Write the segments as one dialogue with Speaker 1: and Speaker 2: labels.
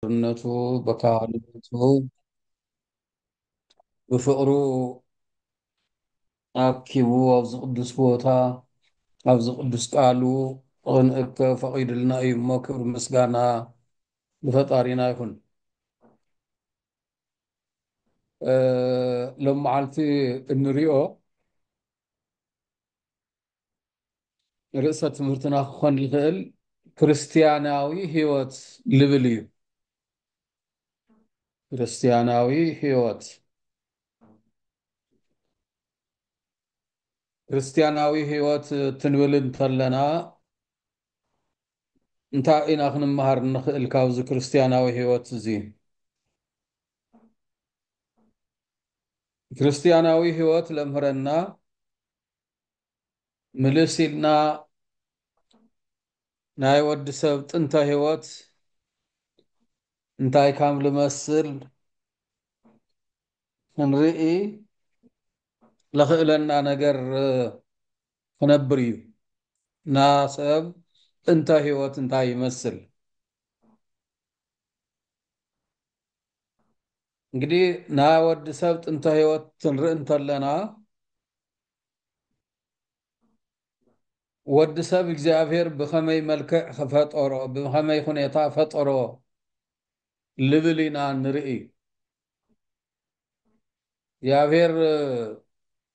Speaker 1: بجرنته بكالبته بفقره أكيبو أبز قدس بوتا أبز قدس قالوا غنأك فقيد لنا أيما كبر مسقانا بفطارنا يكون لما عالتي النريو رئيسة مرتنا خون الغل كريستياناوي هيوت لبليو كريستياناوي هيوت كريستياناوي هيوت تنولد انتلنا انتا اينا خنمهار نخل كاوز كريستياناوي هيوت زين كريستياناوي هيوت لمهرنا ملسيلنا ناي ود سبت انت هيوت انتاي كامل مسل نرئي لخلنا نجر خنبريو ناسب انت هيوت انتاي يمثل እንግዲህ ና ወድ ሰብ ጥንተ ህይወት ትንርኢ እንተለና ወድ ሰብ እግዚአብሔር ብኸመይ መልክዕ ክፈጠሮ ብኸመይ ሁኔታ ፈጠሮ ልብል ኢና ንርኢ እግዚአብሔር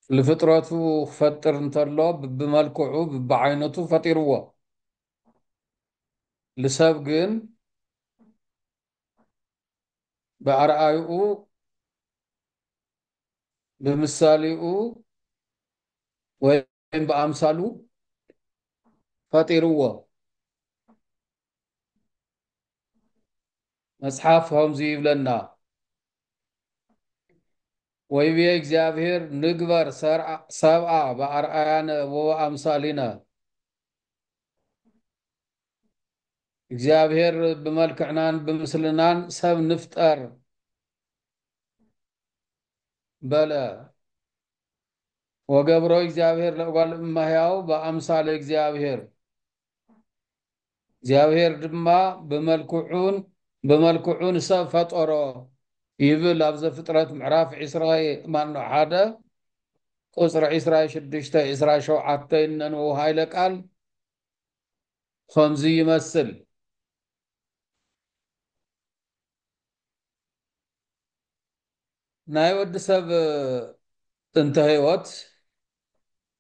Speaker 1: لفطرته فطر انتلو بملكعو بعينته فطيروا لسب ግን بأرأيو بمثاليو وين بأمثالو فطيروا مصحفهم زي بلنا ويبي እግዚአብሔር ንግበር ሰብአ በአርአያነ ወአምሳሊነ እግዚአብሔር በመልክዕናን በምስልናን ሰብ ንፍጠር በለ ወገብሮ እግዚአብሔር ለጓል እማህያው በአምሳለ እግዚአብሔር ድማ በመልክዑን ሰብ ፈጠሮ ይብል ኣብ ዘፍጥረት ምዕራፍ 20 ማን ሓደ ቁፅሪ 26 27 ነንው ሃይለ ቃል ከምዚ ይመስል ናይ ወዲ ሰብ ጥንተ ህይወት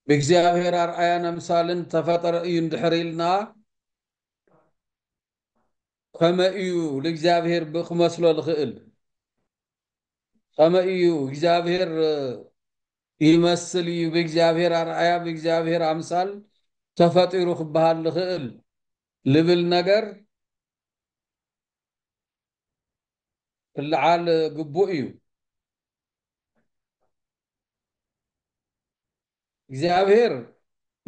Speaker 1: ብእግዚአብሔር ኣርአያን ኣምሳልን ተፈጠረ እዩ እንድሕር ኢልና ከመ እዩ ለእግዚአብሔር ብክመስሎ ዝኽእል ከመ እዩ እግዚአብሔር ይመስል እዩ ብእግዚአብሔር ኣርአያ ብእግዚአብሔር ኣምሳል ተፈጢሩ ክበሃል ዝኽእል ልብል ነገር ክለዓል ግቡእ እዩ እግዚአብሔር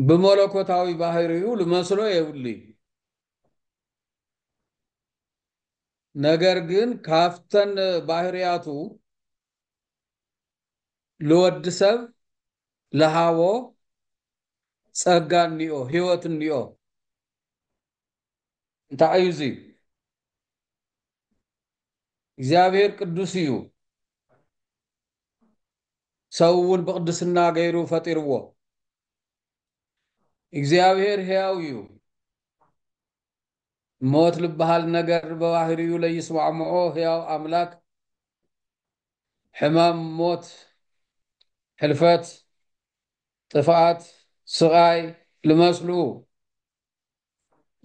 Speaker 1: بملكوتاوي ባህሪው ልመስሎ የብሊ ነገር ግን ካፍተን ባህሪያቱ ለወድ ሰብ ለሃቦ ጸጋንዮ ህይወትንዮ እንታይ እዚ እግዚአብሔር ቅዱስ እዩ ሰውን በቅድስና ገይሩ ፈጢርዎ እግዚአብሔር ሕያው እዩ ሞት ልበሃል ነገር በባህሪው ለይስማዕምዖ ሕያው አምላክ ሕማም ሞት ሕልፈት ጥፋት ስቃይ ልመስሉ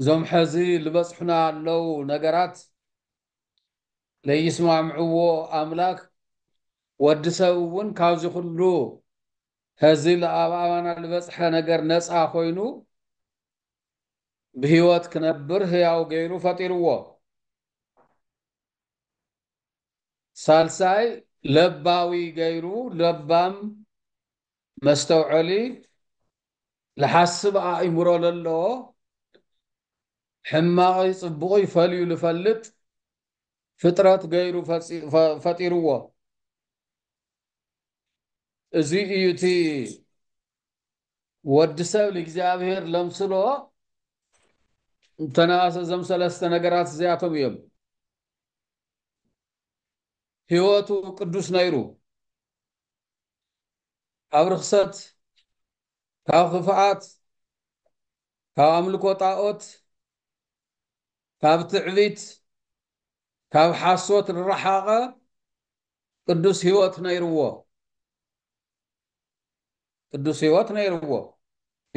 Speaker 1: ዞም ሕዚ ልበጽሕና አለው ነገራት ለይስማዕምዕዎ አምላክ ወዲ ሰብ እውን ካብዚ ኩሉ ሕዚ ለአብኣባና ልበጽሐ ነገር ነፃ ኮይኑ بهيوت كنبر هياو غيرو فطيرو سالساي لباوي غيرو لبام مستوعلي لحسب ايمرو للو حماقي صبقي فليو لفلت فطرات غيرو فطيرو ازي ايوتي ود سب لእግዚአብሔር ለምስሎ ተናሰ ዘም ሰለስተ ነገራት ዘያቶም እዮም ህይወቱ ቅዱስ ነይሩ ካብ ርክሰት ካብ ክፍኣት ካብ ኣምልኮ ጣዖት ካብ ትዕቢት ካብ ሓሶት ዝረሓቐ ቅዱስ ህይወት ነይርዎ ቅዱስ ህይወት ነይርዎ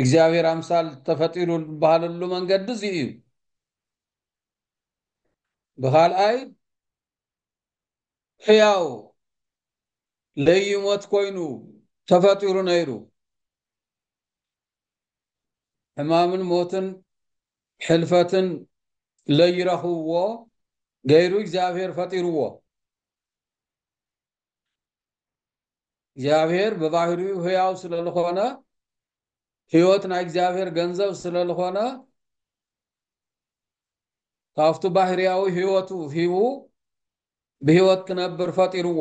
Speaker 1: እግዚአብሔር አምሳል ተፈጢሩ ዝበሃለሉ መንገዲ እዚ እዩ ብኻልኣይ ሕያው ለይሞት ኮይኑ ተፈጢሩ ነይሩ ሕማምን ሞትን ሕልፈትን ለይረኽብዎ ገይሩ እግዚአብሔር ፈጢርዎ እግዚአብሔር በባህሪው ሕያው ስለዝኾነ ህይወት ናይ እግዚአብሔር ገንዘብ ስለዝኾነ ካብቱ ባህርያዊ ህይወቱ ሂቡ ብህይወት ክነብር ፈጢርዎ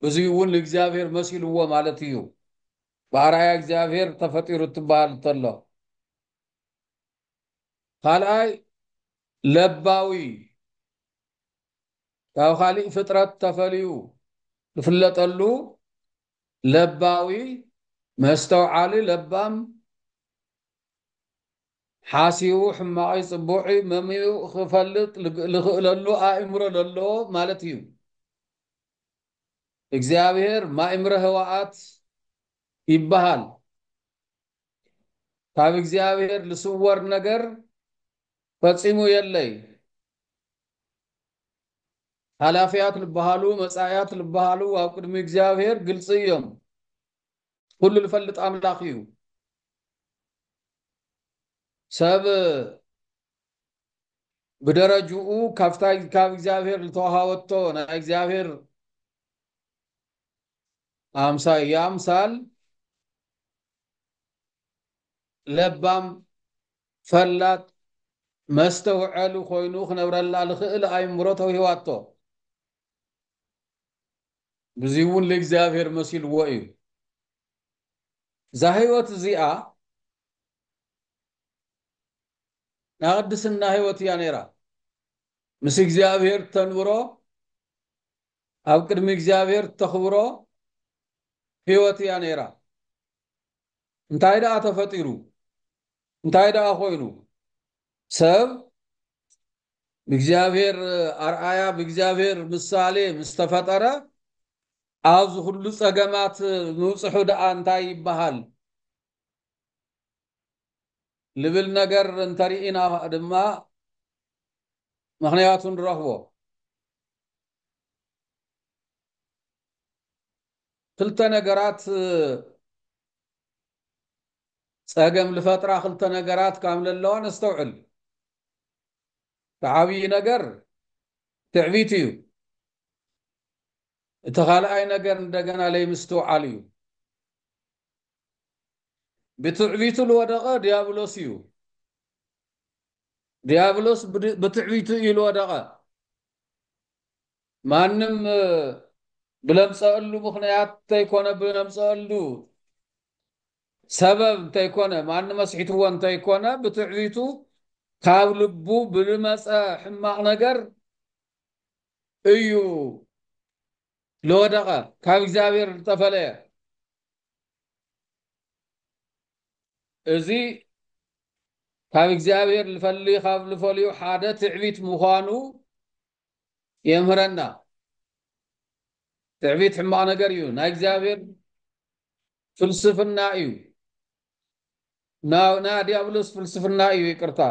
Speaker 1: እዚ እውን ለእግዚአብሔር መሲልዎ ማለት እዩ በአርአያ እግዚአብሔር ተፈጢሩ ትበሃል ተሎ ካልኣይ ለባዊ ካብ ካሊእ ፍጥረት ተፈልዩ ዝፍለጠሉ ለባዊ መስተውዓሊ ለባም ሓሲቡ ሕማቒ ጽቡዕ መሚኡ ክፈልጥ ዝኽእለሉ ኣእምሮ ዘለዎ ማለት እዩ እግዚአብሔር ማእምረ ህዋኣት ይበሃል ካብ እግዚአብሔር ልስወር ነገር ፈጺሙ የለይ ኃላፊያት ልበሃሉ መጻእያት ልበሃሉ ኣብ ቅድሚ እግዚአብሔር ግልጽ እዮም ኩሉ ልፈልጥ ኣምላኽ እዩ ሰብ بدرجو كافتاي كاب እግዚአብሔር ልተዋሃወቶ ናይ እግዚአብሔር ያምሳል ለባም ፈላጥ መስተውዓሉ ኮይኑ ክነብረላ ልኽእል ኣእምሮ ተውሂዋቶ ብዙውን ለእግዚአብሔር መሲልዎ እዩ ዛህይወት እዚኣ ናቅድስና ህይወት እያ ነይራ ምስ እግዚአብሔር ተንብሮ ኣብ ቅድሚ እግዚአብሔር ተኽብሮ ህይወት እያ ነይራ እንታይ ደኣ ተፈጢሩ እንታይ ደኣ ኮይኑ ሰብ እግዚአብሔር አርአያ በእግዚአብሔር ምሳሌ ምስተፈጠረ ኣብዚ ሁሉ ጸገማት ንውጽሑ ደኣ እንታይ ይበሃል ልብል ነገር እንተሪኢና ድማ ምኽንያቱን ረኽቦ ክልተ ነገራት ጸገም ልፈጥራ ክልተ ነገራት ካምለለዋ ነስተውዕል ዓብይ ነገር ትዕቢት እዩ እቲ ካልኣይ ነገር እንደገና ለይምስተውዓል እዩ بتعبيت الودقة ديابلوس يو ديابلوس بتعبيت الودقة ما نم بلمسألو مخنيات تيكون بلمسألو سبب تيكون ما نم مسحيتوان تيكون بتعبيتو كابلبو بلمسأ حماق نجر ايو الودقة كاب زابير التفليه ازي ካብ እግዚአብሔር ልፈልይ ካብ ልፈልዩ ሓደ ትዕቢት ምዃኑ የምህረና ትዕቢት ሕማቕ ነገር እዩ ናይ እግዚአብሔር ፍልስፍና እዩ ና ዲያብሎስ ፍልስፍና እዩ ይቅርታ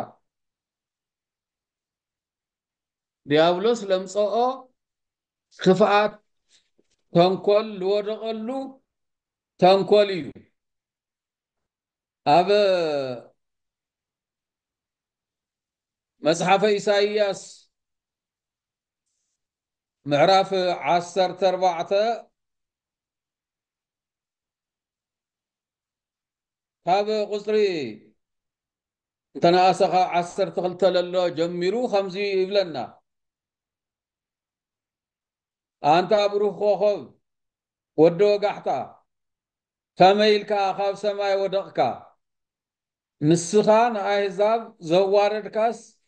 Speaker 1: ዲያብሎስ ለምጽኦ ክፍኣት ተንኮል ልወደቐሉ ተንኮል እዩ ኣብ مصحف إسائياس معراف 14 كاب قصري تناسخ 12 لله جمرو 5 يبلنا أنت أبروخ خوخب ودو قحتا كميلك أخاف سماي ودقك نسخان أحزاب زوارد كاس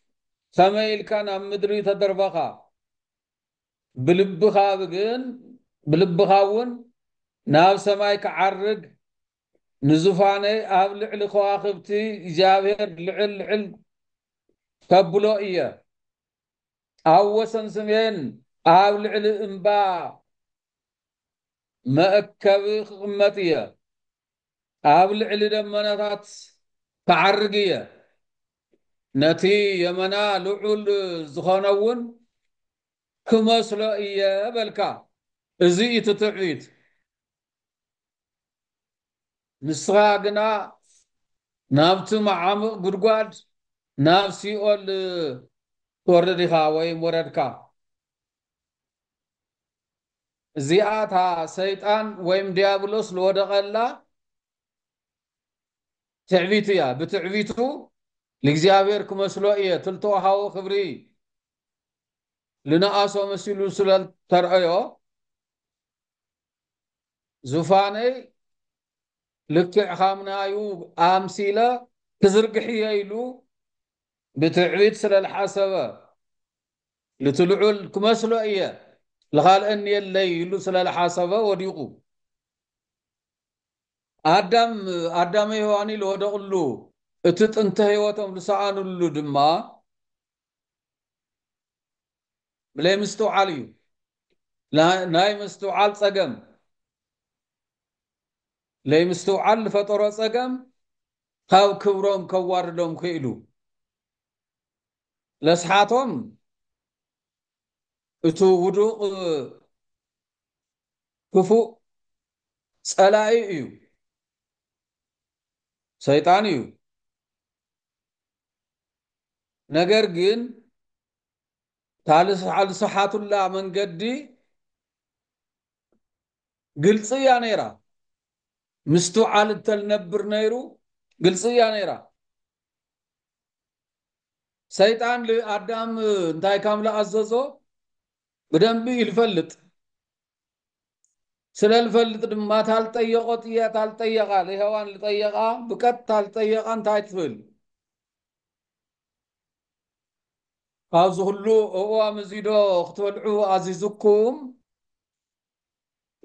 Speaker 1: سميل كان مدري تدربخا بلبخاون ناب سماي كعرق نزفاني اب لعل خواخبتي جابر لعل كبلو إياه أو وسن سمين أو لعل إنباء ما أكبر قمتية أو لعل دمنات كعرقية نتي يمنا لعل زخانون كمسلو إياه بلكا إزي تتعيد نسراقنا نابت معام قرقاد نافسي أول وردها ويم وردكا زياتها سيطان ويم ديابلوس لودقلا تعبيتيا بتعبيتو لإግዚአብሔር كمسلو إيه تلتو هاو خبري لنقاسو مسيلو سلال ترأيو زفاني لكع خامنايو آمسيلة تزرقحي يلو بتعبيت سلال حاسبة لتلعو كمسلو إيه لغال أن يلي يلو سلال حاسبة وديقو آدم يواني لو دقلو اتت انت هيوتهم لسعان اللو دما بلا مستو عليو لا ناي مستو عال صقم لا مستو عال فطر صقم خاو كبروم كواردهم خيلو لسحاتهم اتو ودو كفو صلاي ايو شيطان ايو ነገር ግን ታልሰሓቱላ መንገዲ ግልጽያ ነይራ ምስትውዓል ተልነብር ነይሩ ግልጽያ ነይራ ሰይጣን ለአዳም እንታይ ካምላ አዘዞ በደንብ ይልፈልጥ ስለልፈልጥ ድማ ታልጠየቆት ያ ታልጠየቃ ለሔዋን ልጠየቃ ብቀት ታልጠየቃ እንታይ ትብል ኣብዚ ሁሉ እዋም እዚዶ ክትበልዑ አዚዝኩም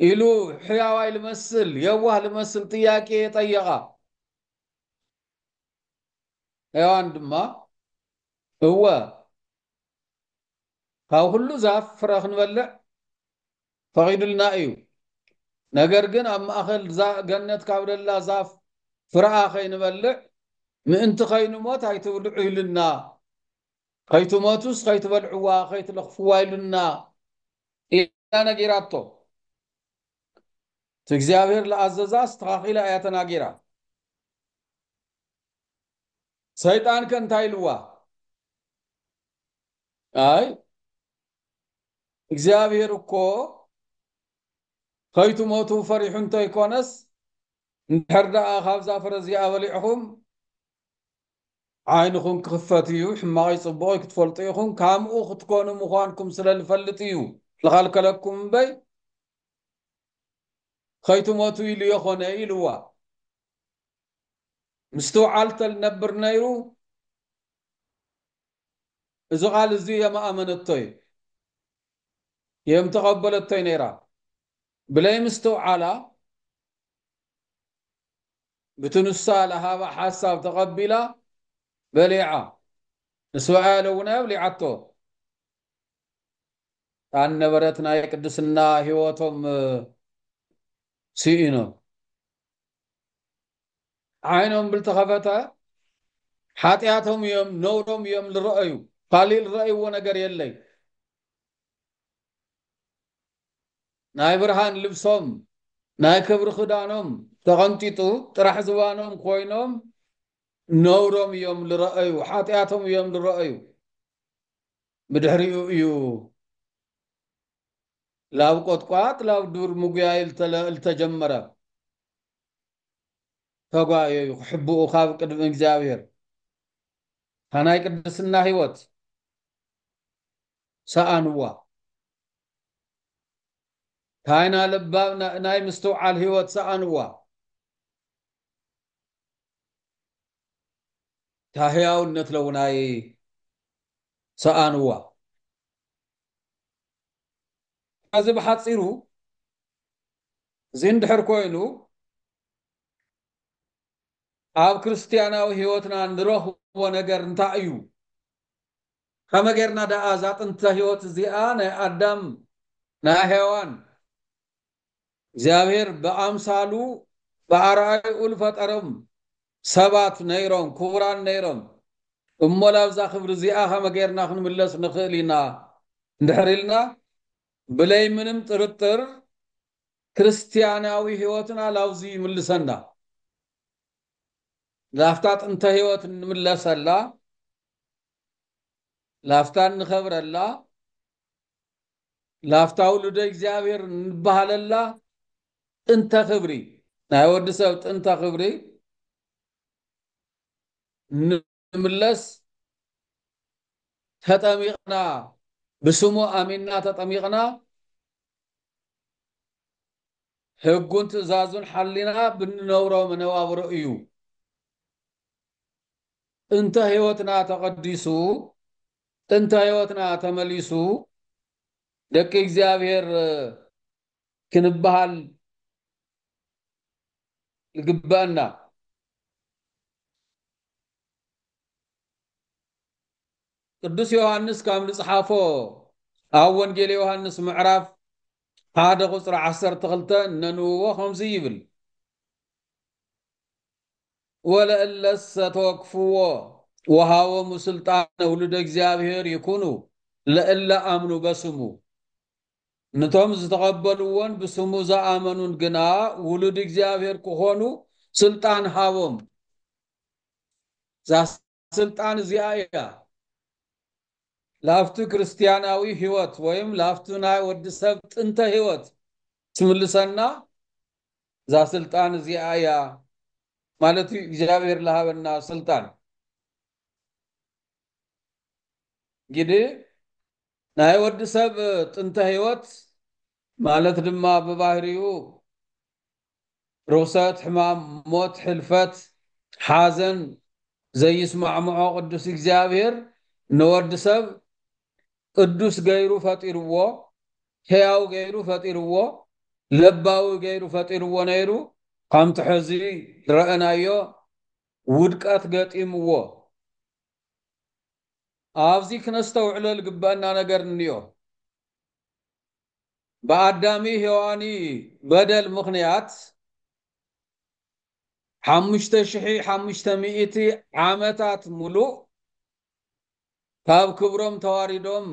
Speaker 1: ኢሉ ሕያዋይ ልመስል የዋህ ልመስል ጥያቄ ጠየቃ ሔዋን ድማ እወ ካብ ሁሉ ዛፍ ፍረ ክንበልዕ ፈቂዱልና እዩ ነገር ግን ኣብ ማእኸል ገነት ካብ ደላ ዛፍ ፍረኣ ከይንበልዕ ምእንቲ ከይንሞት ኣይትብልዑ ኢልና ከይትሞቱስ ከይትበልዕዋ ከይትለኽፍዋ ኢሉና ኢላ ነጊራቶ እግዚአብሔር ለአዘዛ ስተኻኺላ እያ ተናጊራ ሰይጣን ከንታይ ኢልዋ አይ እግዚአብሔር እኮ ከይትሞቱ ፈሪሑ እንተይኮነስ እንድሕር ደኣ ካብዛ ፍረ እዚኣ በሊዕኹም ዓይንኹም ክኽፈት እዩ ሕማቕ ፅቡቕ ክትፈልጡ ኢኹም ከምኡ ክትኮኑ ምዃንኩም ስለልፈልጥ እዩ ዝኸልከለኩም እምበይ ከይትሞቱ ኢሉ የኾነ ኢልዋ ምስትውዓል ተልነብር ነይሩ እዚ ቃል እዚ የማኣመነቶይ የምተቐበለቶይ ነይራ ብለይ ምስትውዓላ بتنسى لها حساب تقبلا بليعة نسوء لونا بليعتو أن نبرتنا يقدسنا هواتهم سيئنو عينهم بالتخفتا حاتياتهم يوم نورهم يوم للرأيو قليل رأي ونقر يلي ناي برهان لبسهم ناي كبر خدانهم تغنطيطو طرح زبانهم خوينهم نورهم يوم لرأيو حاتياتهم يوم لرأيو بدحريو يو لاو قطقات لاو دور مقيا التجمرة فقايو يحبوا خاف قدم እግዚአብሔር هناي قدسنا هيوت سأنوا كاينا لباب ناي مستوعال هيوت سأنوا تاهياو نتلو ناي سأنوا هذا بحصيرو زين دحر كوينو ኣብ ክርስቲያናዊ ህይወትና ንረኽቦ ነገር እንታይ እዩ ከመይ ጌርና ደኣ እዛ ጥንተ ህይወት እዚኣ ናይ ኣዳም ናይ ሔዋን እግዚኣብሔር ብኣምሳሉ ብኣርኣይኡ ዝፈጠሮም ሰባት ነይሮም ክቡራን ነይሮም እሞ ላብዛ ክብሪ እዚኣ ከመይ ጌርና ክንምለስ ንኽእል ኢና እንድሕር ኢልና ብለይ ምንም ጥርጥር ክርስቲያናዊ ህይወትና ላብዚ ይምልሰና ላፍታ ጥንተ ህይወት እንምለሰላ ላፍታ ንኸብረላ ላፍታ ውሉደ እግዚኣብሔር ንበሃለላ ጥንተ ክብሪ ናይ ወዲ ሰብ ጥንተ ክብሪ ንምለስ ተጠሚቕና ብስሙ ኣሚንና ተጠሚቕና ሕጉን ትእዛዙን ሓሊና ብንነብሮ መነባብሮ እዩ ጥንተ ህይወትና ተቐዲሱ ጥንተ ህይወትና ተመሊሱ ደቂ እግዚኣብሔር ክንበሃል ይግባአና ቅዱስ ዮሐንስ ከም ዝጸሓፎ ኣብ ወንጌል ዮሐንስ ምዕራፍ 1 ቁጽሪ 12 ነንብቦ ከምዚ ይብል ወለእለሰ ተወክፍዎ ወሃቦሙ ስልጣነ ውሉደ እግዚአብሔር ይኩኑ ለእለ አምኑ በስሙ ነቶም ዝተቀበልዎን ብስሙ ዝኣመኑን ግና ውሉድ እግዚአብሔር ክኾኑ ስልጣን ሃቦም ዛ ስልጣን እዚኣ እያ ላፍቱ ክርስቲያናዊ ህይወት ወይም ላፍቱ ናይ ወዲ ሰብ ጥንተ ህይወት ትምልሰና ዛ ስልጣን እዚኣ እያ ማለት እግዚአብሔር ለሃበና ስልጣን እንግዲህ ናይ ወዲ ሰብ ጥንተ ህይወት ማለት ድማ በባህሪው ርኩሰት ሕማም ሞት ሕልፈት ሓዘን ዘይስማዕምዖ ቅዱስ እግዚአብሔር ንወዲ ሰብ ቅዱስ ገይሩ ፈጢርዎ ሕያው ገይሩ ፈጢርዎ ለባዊ ገይሩ ፈጢርዎ ነይሩ ከምቲ ሕዚ ረአናዮ ውድቀት ገጢምዎ ኣብዚ ክነስተውዕሎ ዝግባአና ነገር እንዮ በአዳሚ ሔዋኒ በደል ምኽንያት 5500 ዓመታት ሙሉእ ካብ ክብሮም ተዋሪዶም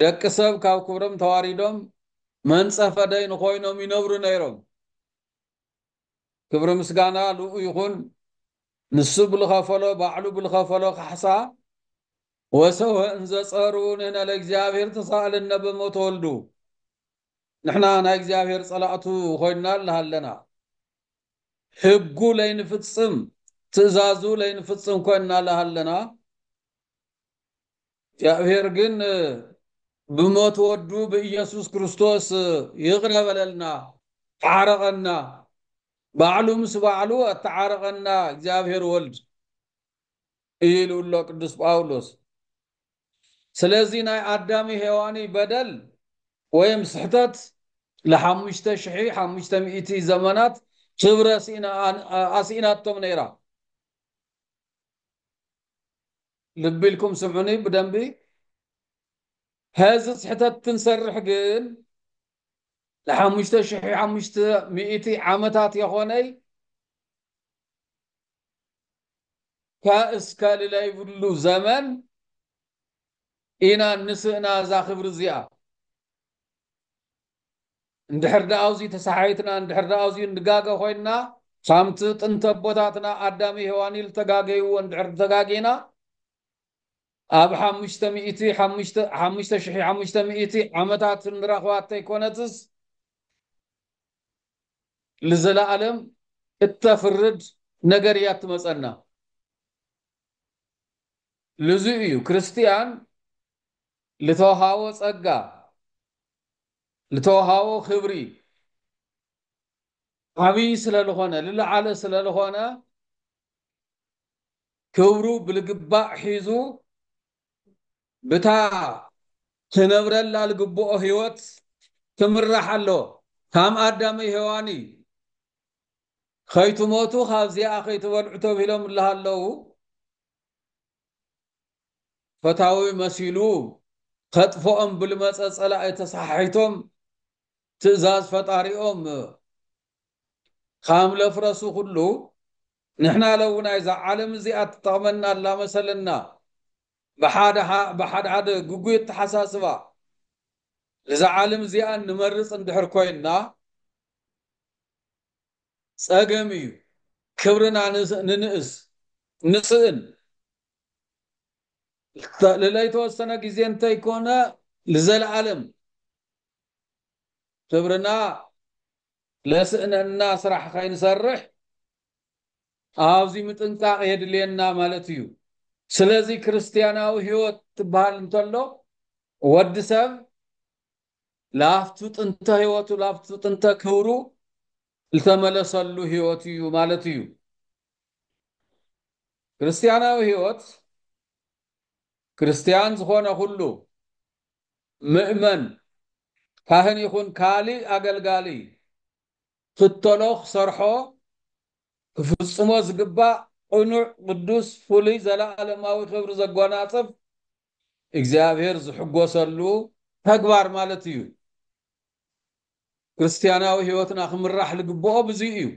Speaker 1: ደቂ ሰብ ካብ ክብሮም ተዋሪዶም መንጸፈ ደይን ኮይኖም ይነብሩ ነይሮም ክብሪ ምስጋና ልኡ ይኹን ንሱ ብልኸፈሎ ባዕሉ ብልኸፈሎ ካሕሳ ወሰው እንዘ ጸሩ ንሕና ለእግዚአብሔር ተሳእለና በሞት ወልዱ ንሕና ናይ እግዚአብሔር ጸላእቱ ኮይንና ኣለና ሕጉ ለይንፍጽም ትእዛዙ ለይንፍጽም ኮይንና ኣለና እግዚአብሔር ግን بموت ودو بإيسوس كريستوس يغربلنا تعارقنا بعلو مس بعلو تعارقنا እግዚአብሔር ወልድ ይሉሎ ቅዱስ ጳውሎስ ስለዚህ ናይ አዳም ሔዋኒ በደል ወይም ስሕተት ለ5500 ዘመናት ክብረሲና አሲናቶም ነይራ ልብልኩም ስምዑኒ በደንብ هذا سحتت تنسرح جن ل5500 عامتات يا خوني كاسكال لا يبلو زمن إنا نسنا زاخب رزيا ندحر داوزي تسحيتنا ندحر داوزي ندقاقا خوينا سامت تنتبوتاتنا آدمي هواني التقاقي وندحر تقاقينا أب 5500 عامتات نرخوات تيكونتس لزلالم التفرد نجريات مسألنا لزيو كريستيان لتوهاو صقا لتوهاو خبري عبي سلالخونه للعاله سلالخونه كبرو بالقباء حيزو بتا تنبرل لالقبو هيوت كمرح له كام آدمي هواني خيت موتو خابزي أخي تبلعتو بلهم الله له فتاوي مسيلو خطفهم بالمسألة يتصحيتهم تزاز فطاريهم خام لفرسو كله نحنا لو نايز عالم زيات تطمنا الله مثلنا بحد جوجيت حساسبا إذا عالم زيان نمرس اندحر كوينا ساقمي كبرنا ننقص نسئن للايتو السنة جزين تيكونا لزل عالم كبرنا لسئن الناس راح خين سرح آوزي متنقاق يدلينا مالتيو سلازي كريستياناو هيوت تبهال انتولو ود سب لافتو تنتا هيوتو لافتو تنتا كورو التملسلو هيوتيو مالتيو كريستياناو هيوت كريستيان زخونا كله مؤمن كاهن يكون كالي أقلقالي تطلق صرحو كفصمو زقبا قنوع قدوس فولي زلالماوي خبر زقوانا عصف እግዚአብሔር ዝሕጎሰሉ ተግባር ማለት እዩ ክርስቲያናዊ ህይወትና ክምራሕ ልግብኦ ብዙይ እዩ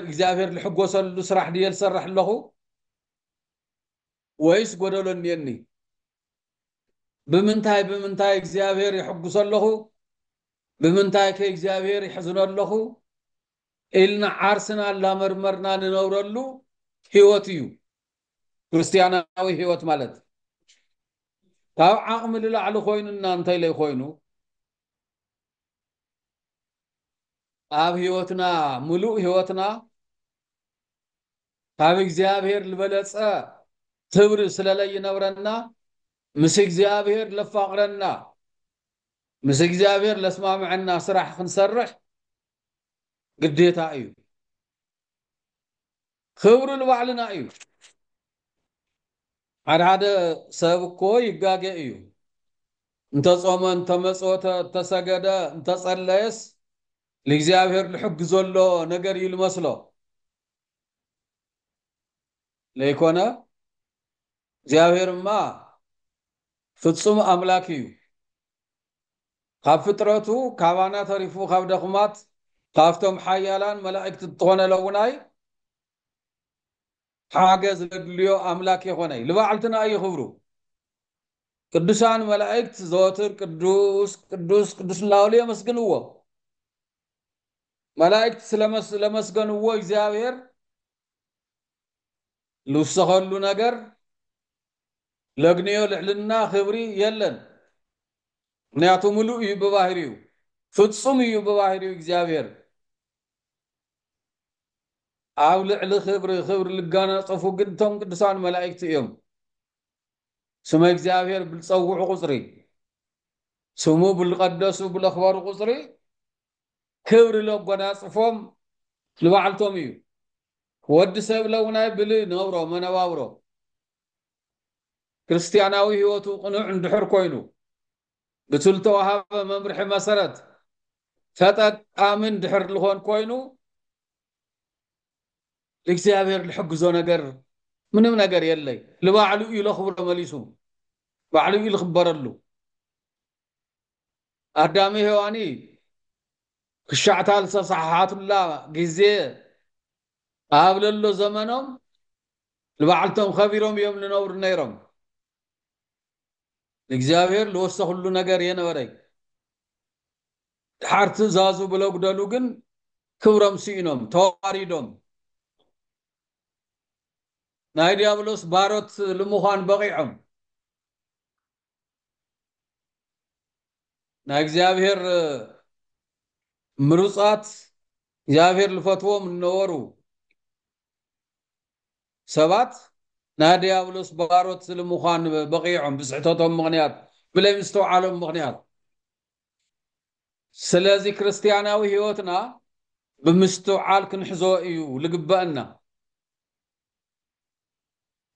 Speaker 1: እግዚአብሔር ልሕጎሰሉ ስራሕ ድየ ዝሰርሕ ኣለኹ ወይስ ጎደሎ እኒአኒ ብምንታይ እግዚአብሔር ይሕጉሶ ኣለኹ ብምንታይ ከእግዚአብሔር ይሕዝኖ ኣለኹ ኢልና ዓርስና ላመርመርና ንነብረሉ ህይወት እዩ ክርስቲያናዊ ህይወት ማለት ካብ ዓቕሚ ልላዕሊ ኮይኑና እንተይለይ ኮይኑ ኣብ ህይወትና ሙሉእ ህይወትና ካብ እግዚአብሔር ልበለጸ ክብሪ ስለለይ ነብረና ምስ እግዚአብሔር ለፋቅረና ምስ እግዚአብሔር ለስማምዐና ስራሕ ክንሰርሕ ግዴታ እዩ ክብሪ ልባዕልና እዩ ሓደ ሰብ እኮ ይጋገ እዩ እንተጾመ እንተመጾተ እንተሰገደ እንተጸለየስ ለእግዚአብሔር ልሕግዘሎ ነገር እዩ ልመስሎ ለይኮነ እግዚአብሔርማ ፍጹም አምላክ እዩ ካብ ፍጥረቱ ካባና ተሪፉ ካብ ደኽማት ካብቶም ሓያላን መላእክት ትኾነ ለውናይ ሓገዝ ዘድልዮ አምላክ ይኾነይ ልባዕልትና ይኽብሩ ቅዱሳን መላእክት ዘወትር ቅዱስ ቅዱስ ቅዱስ እናበሉ የመስግንዎ መላእክት ስለመስገንዎ እግዚአብሔር ልውሰኸሉ ነገር ለግንዮ ልዕልና ክብሪ የለን ምክንያቱ ሙሉእ እዩ ብባህሪኡ ፍጹም እዩ ብባህሪኡ እግዚአብሔር ኣብ ልዕሊ ክብሪ ልጋነፀፉ ግን እቶም ቅዱሳን መላእክት እዮም ስመ እግዚአብሔር ብልፀውዑ ቁፅሪ ስሙ ብልቀደሱ ብለኽበሩ ቁፅሪ ክብሪ ለጎናፅፎም ልባዕልቶም እዩ ወዲ ሰብ ለውናይ ብሊ ነብሮ መነባብሮ ክርስቲያናዊ ህይወቱ ቅኑዕ እንድሕር ኮይኑ ብቱል ተዋሃበ መምርሒ መሰረት ተጠቃምን ድሕር ልኾን ኮይኑ እግዚአብሔር ልሕግዞ ነገር ምንም ነገር የለይ ልባዕሉ እዩ ለኽብሮ መሊሱ ባዕሉ እዩ ልኽበረሉ አዳሚ ሔዋኒ ክሻዕታል ተሰሓሓቱላ ግዜ ኣብ ለሎ ዘመኖም ልባዕልቶም ከቢሮም እዮም ልነብሩ ነይሮም እግዚአብሔር ልወሰኽሉ ነገር የነበረይ ድሓር ትእዛዙ ብለጉደሉ ግን ክብሮም ስኢኖም ተዋሪዶም ናይ ዲያብሎስ ባሮት ልምዃን በቂዖም ናይ እግዚአብሔር ምሩፃት እግዚአብሔር ልፈትዎም ነበሩ ሰባት ናይ ዲያብሎስ ባሮት ልምዃን በቂዖም ብስሕተቶም ምክንያት ብለይ ምስተውዓሎም ምክንያት ስለዚ ክርስቲያናዊ ህይወትና ብምስትውዓል ክንሕዞ እዩ ልግበአና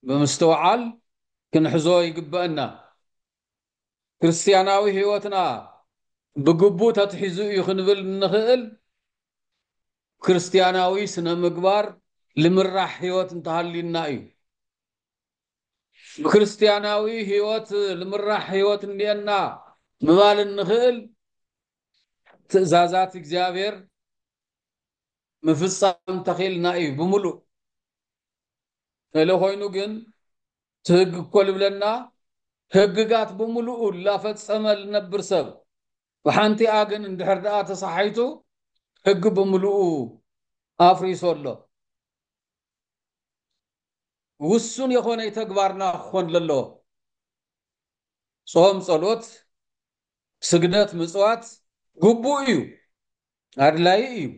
Speaker 1: بمستوعال كنحزو يقبأنا ክርስቲያናዊ ህይወትና بقبو تتحزو يخنبل النخيل كريستياناوي سنة مقبار لمرح هيوت انتهالي النائي كريستياناوي هيوت لمرح هيوت اندينا مبال النخيل تأزازات اكزابير مفصل تخيل نائي بملو لو هوينو جن تهق كل بلنا هققات بملو لا فتسمل نبر سب وحانتي آقن اندحر دقات صحيتو هق بملو آفريس الله وسون يخون يتقبارنا خون لله صوم صلوت سجدات مصوات قبو إيو أرلاي إيو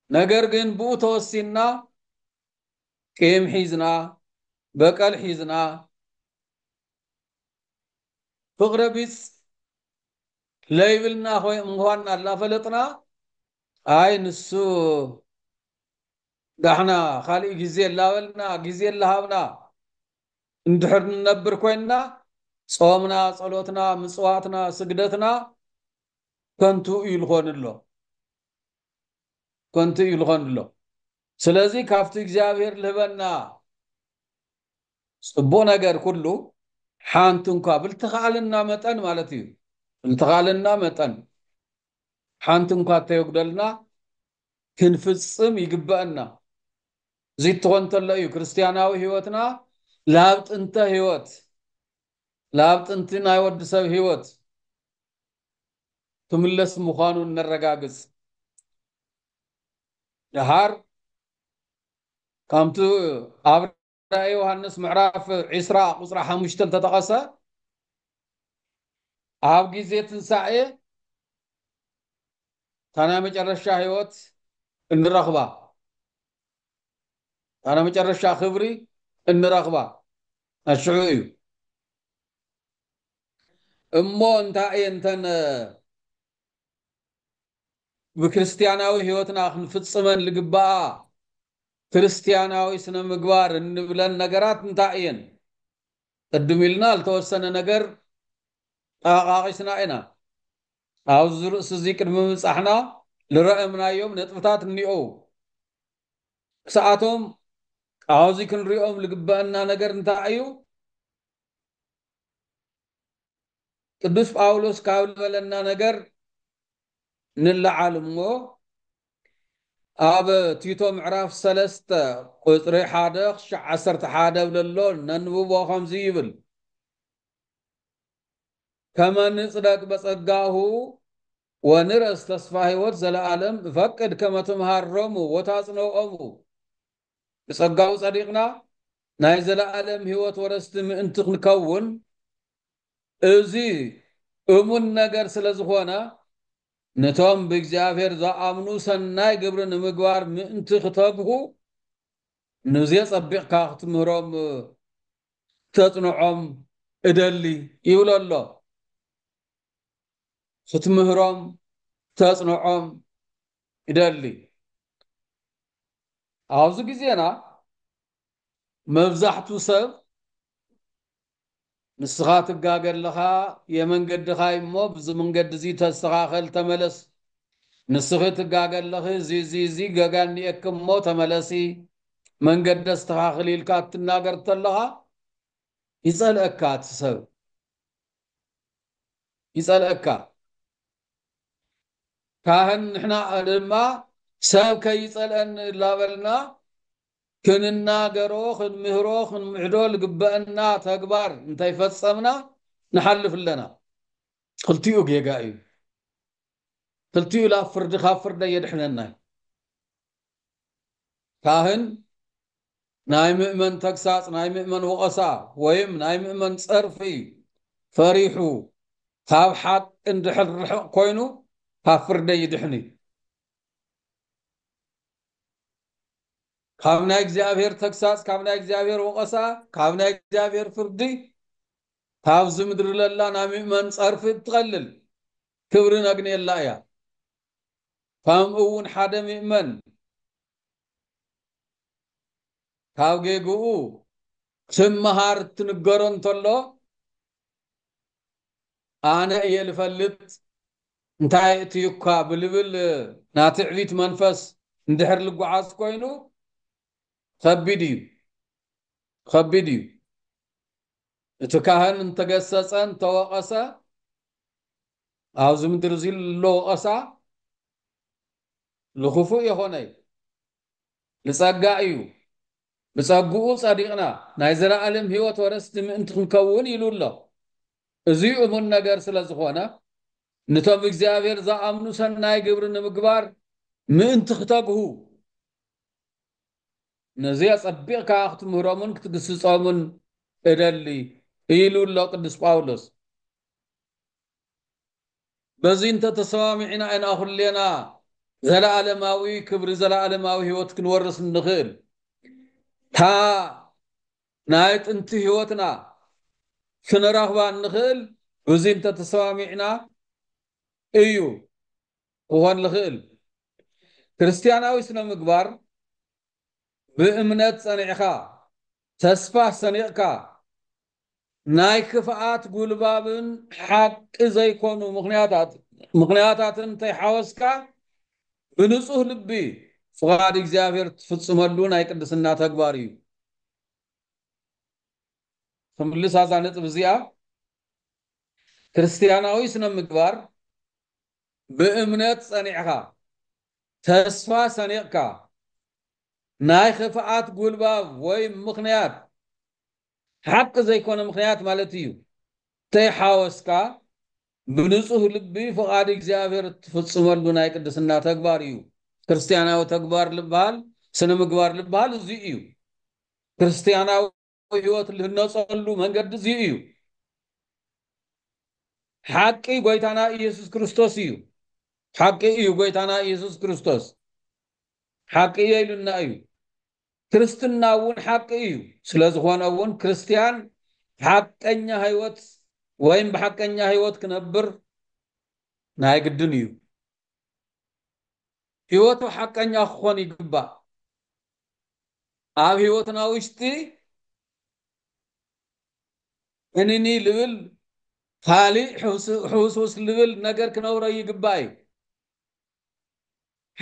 Speaker 1: نجر جن بو توسينا كيم حيزنا بقال حيزنا فقربيس ليبلنا خوي مهوانا الله فلتنا آي نسو دحنا خالي جزي الله ولنا جزي الله هاونا اندحر نبر كوينا صومنا صلوتنا مصواتنا سجدتنا كنتو يلغون الله كنتو يلغون الله سلازي كافتو እግዚአብሔር ልበና ጽቦ ነገር ሁሉ ሓንቱ እንኳ ብልተኻልና መጠን ማለት እዩ ብልተኻልና መጠን ሓንቱ እንኳ ተይጉደልና ክንፍጽም ይግባአና ዘይትኾን ተሎ እዩ ክርስቲያናዊ ህይወትና ላብጥንተ ህይወት ላብጥንቲ ናይ ወዲ ሰብ ህይወት ትምለስ ምዃኑን ነረጋግጽ ደሃር كامتو أبرا يوحنس معراف عسرا قصرا حمشتل تتقصى أب جزيت ساعة تانا مجرشا هيوت إن رغبة تانا مجرشا خبري إن رغبة الشعوي أمو انتا انتن بكريستياناوي هيوتنا خنفتصمن لقباء كريستياناوي سنة مقبار نبلن نقرات انتاين قدميلنا التوسن نقر آغاقشنا إنا أو سزيكر ممسحنا لرأمنا يوم نطفتات النيو ساعتهم أو ذيكن ريوم لقبأنا نقر انتايو قدوس باولوس كاول بلنا نقر نلا عالمو أب تيتو معراف سلسة قطري حادق عسرت حادق للون ننبو خمسي يبل كما نصدق بصقاه ونرس تصفاه وتزل عالم فقد كما تمهار رومو وتاصنو أمو بصقاه صديقنا نايزل عالم هيوت ورستم انتق نكون ازي امون نجر سلزخوانا نتوم بإجابير ذا آمنو سناي قبرن مقوار انت خطابه نزيس أبقى كاخت مهرام تطنعهم ادلي يقول الله ستمهرام تصنعهم ادلي عاوز جزينا مفزحتو سب نسخات الجاجر لها يمن قد خاي موب زمن قد زي تسخاخل تملس نسخت الجاجر لها زي جاجاني أكم مو تملسي من قد استخاخل الكات الناقر تلها يسأل أكات سب يسأل أكات كاهن نحنا لما سب كي يسأل أن لابلنا كننا قروخ مهروخ معدول قبأنا تكبر انت يفصمنا نحلف لنا قلتيو جيجاي قلتيو لا فرد خافرد يدحننا كاهن ناي مؤمن تكساس ناي مؤمن وقصا ويم ناي مؤمن صرفي فريحو تاب حق اندحل كوينو خافرد يدحني كامنا እግዚአብሔር ተክሳስ كامنا እግዚአብሔር ወቀሳ كامنا እግዚአብሔር ፍርዲ ካብዝ ምድር ለላ ናሚመን ጸርፍ ትقلل ክብር ነግኔላ ያ ከምኡን ሓደ ምእመን ካብ ጌጉኡ ስምሃር ትንገሮን ተሎ أنا يلفلت انتهي تيوكا بلبل ناتعبيت منفس ندحر لقعاز كوينو خبيديو خبيديو اتكاهن انتقسسن توقسا أو زمدرزي لو قسا لخفو يخوني لصقائيو بصقو صديقنا نايزرا علم هيوت ورست انت نكون يلو الله ازيو من نجر سلازخونا نتوم እግዚአብሔር ዘአምኑ ሰናይ ግብርን ምግባር ምእንቲ ክተግሁ ነዚያ ጸቢቕካ ክትምህሮምን ክትግስጾምን እደሊ ኢሉ ኣሎ ቅዱስ ጳውሎስ በዚ እንተ ተሰማሚዕና ኢና ኩሌና ዘለዓለማዊ ክብሪ ዘለዓለማዊ ህይወት ክንወርስ ንኽእል ታ ናይ ጥንቲ ህይወትና ክንረኽባ ንኽእል በዚ እንተ ተሰማሚዕና እዩ ክኾን ልኽእል ክርስቲያናዊ ስነ ምግባር بإمنات صنيعك تسفح صنيعك ناي كفاءات قلبابن حق زي يكونوا مغنياتات انت حوسك بنصوه لبي فغاد اكزافير تفتصملو ناي قدسنا تكباريو فملس هذا نطب زيا كريستياناوي سنة مقبار بإمنات صنيعك تسفح صنيعك ناي خفاءات قلباب وي مغنيات حق زي يكون مغنيات مالتيو تي حوسك بنصوه لبي فقاد እግዚአብሔር تفصملو ناي قدسنا تكباريو ክርስቲያናዊ ተግባር ልባል ስነ ምግባር ልባል እዚ እዩ ክርስቲያናዊ ህይወት ልነጸሉ መንገድ እዚ እዩ ሓቂ ጎይታና ኢየሱስ ክርስቶስ እዩ ሓቂ እዩ ጎይታና ኢየሱስ ክርስቶስ ሓቂ ይሉና እዩ ክርስትና እውን ሓቂ እዩ ስለዝኾነ እውን ክርስቲያን ሓቀኛ ህይወት ወይም በሐቀኛ ህይወት ክነብር ናይ ግድን እዩ ህይወቱ ሓቀኛ ክኾን ይግባእ ኣብ ህይወትና ውሽጢ እንኒ ልብል ካሊእ ሕውስውስ ልብል ነገር ክነብሮ ይግባእ እዩ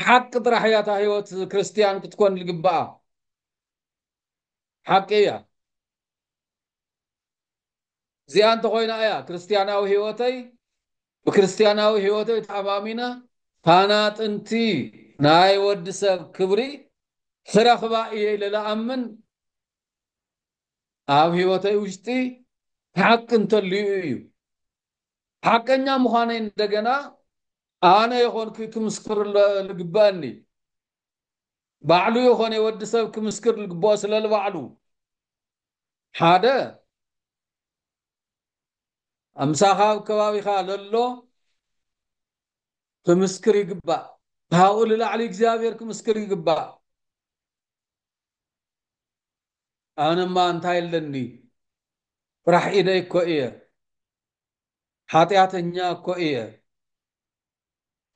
Speaker 1: ሓቂ ጥራሕ እያ እታ ህይወት ክርስቲያን ክትኮን ዝግባኣ ሓቂ እያ እዚኣ እንተኮይና እያ ክርስቲያናዊ ህይወተይ بكريستياناوي هيوتي تأمامينا فانا تنتي ناي ود سب كبري خرخبا إيه للا أمن أو هيوتي وشتي حق انتليو حق انيا مخانين دقنا أنا يخون كمسكر لقباني بعلو يخون يود سب كمسكر لقباس للبعلو هذا أمساخاب كبابي خاللو كمسكر يقبا هاول العلي እግዚአብሔር كمسكر يقبا أنا ما انتهي لني راح إيدي كوئية حاتياتنيا كوئية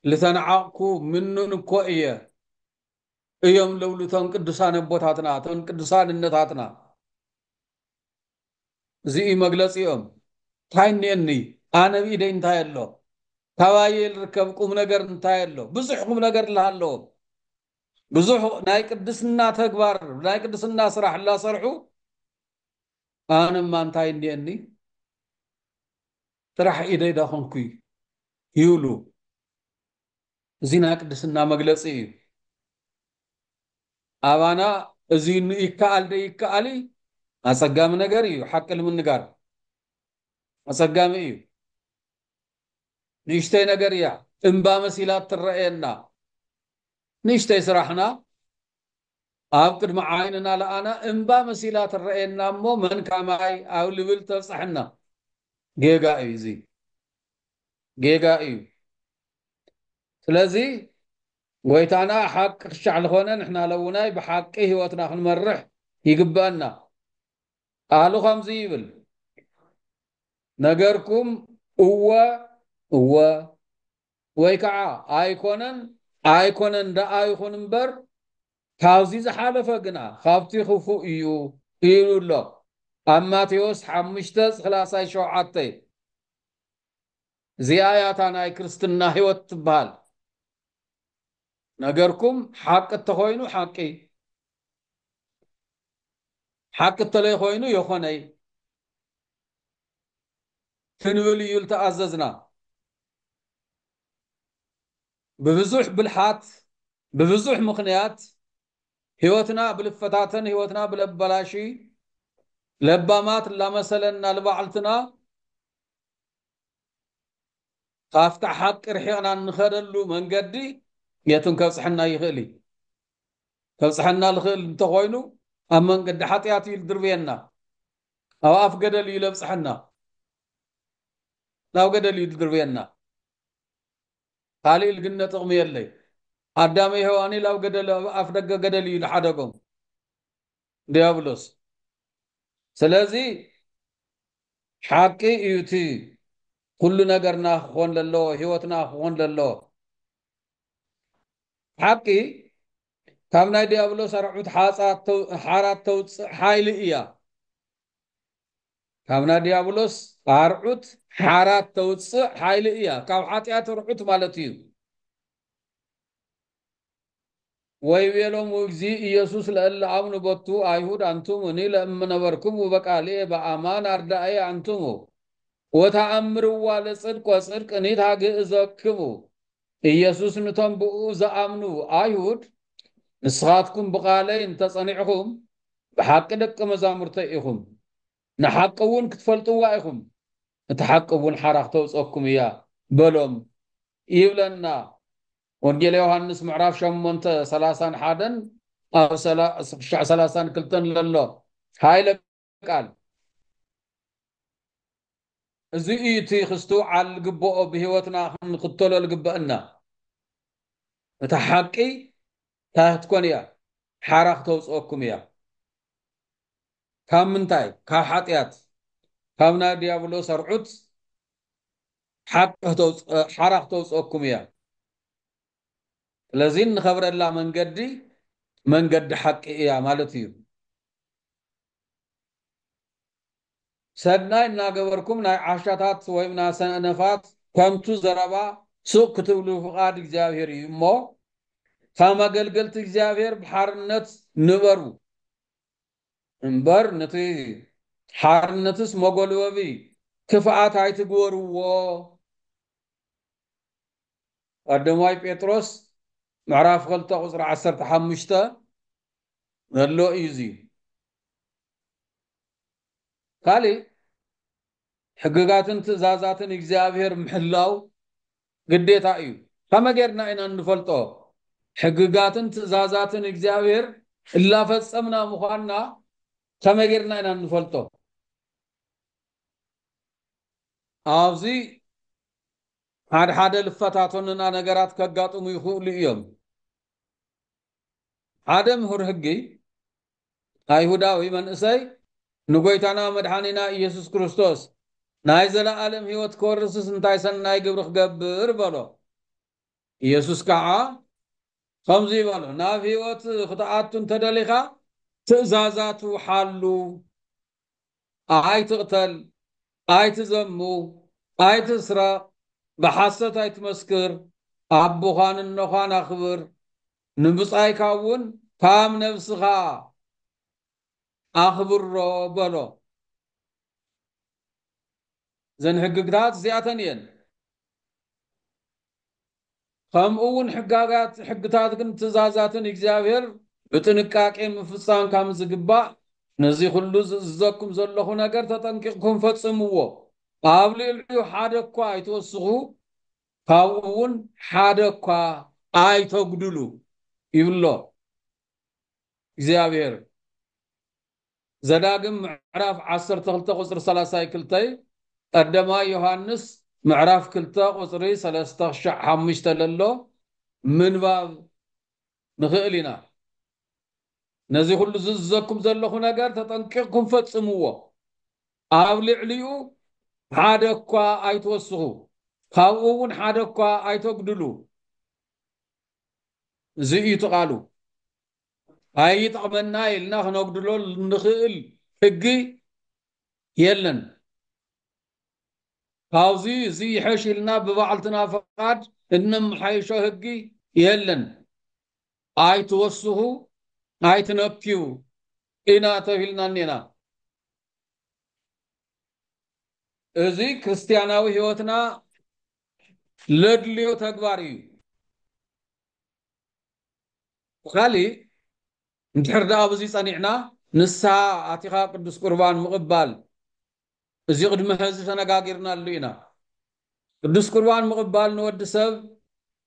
Speaker 1: لتنعاقو منن كوئية ايام لو لتنقدسان بوتاتنا تنقدسان النتاتنا زي مجلس يوم ታይኔኒ ኣነ ብኢደይ እንታይ ኣሎ ታባየ ልርከብ ቁም ነገር እንታይ ኣሎ ብዙሕ ቁም ነገር ልሃሎ ብዙሕ ናይ ቅድስና ተግባር ናይ ቅድስና ስራሕ ላሰርሑ ኣነማ እንታይ እኒአኒ ጥራሕ ኢደይ ዳኾንኩ ይብሉ እዚ ናይ ቅድስና መግለፂ እዩ ኣባና እዚ ይከኣል ደይከኣሊ ኣፀጋሚ ነገር እዩ ሓቂ ልምንጋር أصدقائي إيو نيشتي نقريا إنبا مسيلات ترأينا نيشتي سرحنا أبقد معايننا لأنا إنبا مسيلات ترأينا مو من كاماي أو لبل تصحنا جيغا إيزي جيغا إيو سلازي ويتانا حق الشعل خونا نحنا لوناي بحق إيه واتنا خنمرح يقبالنا أهلو خمزي يبل نجركم هو ويكع أيكونن دا أيكونن بر كاوزي زحالة جنا خافتي خفو يقول له أما تيوس حمشتس خلاص أي شو عطي زياياتا ناي كريستنا هيوت تبال نجركم حق التخوينو حقي حق التلي خوينو يخوني تنولي يلتأززنا ببزوح بالحات ببزوح مخنيات هيوتنا بالفتاتن هيوتنا بالبلاشي لبامات لا مثلا لبعلتنا قافتح حق رحيقنا نخدلو من قدي يتن كبصحنا يخلي كبصحنا الخيل انتخوينو أما قد حطياتي الدربينا أو أفقدل يلبصحنا لو قدل يدربينا قالي الجنة تغمي اللي قدامي هواني لو قدل أفدق قدل يلحدقهم ديابلوس سلازي حقي يوتي كل نجرنا خون لله هيوتنا خون لله حقي كامنا ديابلوس رعوت حارات توت حايل إياه كامنا ديابلوس أرعوت حارات توت حايل إياه كاب حاتيات رعوت مالتيو ويبيلهم وجزي يسوس لألا عمن بطو أيهود أنتم ونيل أمن بركم وبقالي بأمان أردائي أنتم وتأمروا والصدق وصدق نيتها جئزكمو يسوس نتنبؤوا زأمنوا أيهود نسخاتكم بقالي انت صنعهم بحق دك مزامرتئهم نحقون كتفلتوا وايهم نتحقون حرقتوا صكم يا بلوم يبلنا ونجيل يوحنس معراف شمونت سلاسان حادن أو سلاسان كلتن لله هاي لك قال زي إيتي خستو على القبؤ بهوتنا نقتلو القبئنا نتحقي تهتكون يا حرق توصوكم يا كم منتاي كحاتيات كمنا ديابلو سرعوت حرق توصوكم يا لازين نخبر الله من قد حق يا مالتيو سدناي ناغبركم ناي عاشاتات ويم ناسنفات كمتو زربا سوق كتبلو فقاد እግዚአብሔር ይሞ ከመገልገልት እግዚአብሔር بحارነት ንበሩ እንበር ነቲ حارነትስ መጎልበቢ ክፍአት አይትግበርዎ ቀደማይ ጴጥሮስ ምዕራፍ 2 ቁጽሪ 15 ዘሎ እዩ ካሊ ሕግጋትን ትእዛዛትን እግዚአብሔር ምሕላው ግዴታ እዩ ከመ ጌርና ኢና ንፈልጦ ሕግጋትን ትእዛዛትን እግዚአብሔር እላፈጸምና ምዃንና ከመ ጌርና ኢና ንፈልጦ ኣብዚ ሓደ ልፈታቶንና ነገራት ከጋጥሙ ይኽእሉ እዮም ሓደ ምሁር ሕጊ አይሁዳዊ መንእሰይ ንጎይታና መድኃኒና ኢየሱስ ክርስቶስ ናይ ዘለዓለም ህይወት ክወርስስ እንታይ ሰናይ ግብሪ ክገብር በሎ ኢየሱስ ከዓ ከምዚ በሎ ናብ ህይወት ክትኣቱ እንተደሊኻ ትእዛዛቱ ሓሉ ኣይትቕተል ኣይትዘሙ ኣይትስረቕ ብሓሰት ኣይትመስክር ኣቦኻን እኖኻን ኣኽብር ንምብፃይካ እውን ካብ ነብስኻ ኣኽብሮ በሎ ዘን ሕግጋት እዚኣተን እየን ከምኡውን ሕግታት ግን ትእዛዛትን እግዚአብሔር ብጥንቃቄ ምፍፃም ከም ዝግባእ ነዚ ኩሉ ዝዘኩም ዘለኹ ነገር ተጠንቂቕኩም ፈጽምዎ ኣብ ልዕሊኡ ሓደ እኳ ኣይትወስኹ ካብኡ እውን ሓደ እኳ ኣይተጉድሉ ይብሎ እግዚአብሔር ዘዳግም ምዕራፍ 12 ቁጽሪ 32 ቀዳማይ ዮሐንስ ምዕራፍ 2 ቁጽሪ 35 ለሎ ምንባብ ንኽእል ኢና ነዚ ኩሉ ዝዘኩም ዘለኹ ነገር ተጠንቂቕኩም ፈጽምዎ ኣብ ልዕሊኡ ሓደ እኳ ኣይትወስኹ ካብኡ እውን ሓደ እኳ ኣይተጉድሉ እዚ እዩ ትቓሉ ኣይጠቕመና ኢልና ክነጉድሎ ንኽእል ሕጊ የለን كاوزي زي حشلنا ببعلتنا فقاد إنم حيشو هقي يلن آي توسهو آي تنبكيو إنا تهلنا نينا إزي كريستياناوي هيوتنا لدليو تكباري خالي انتحر دا أبزي صنعنا نسا آتيخا قدس قربان مقبال إزي قد مهزي سنقاقرنا اللينا قدس قربان مقبال نود سب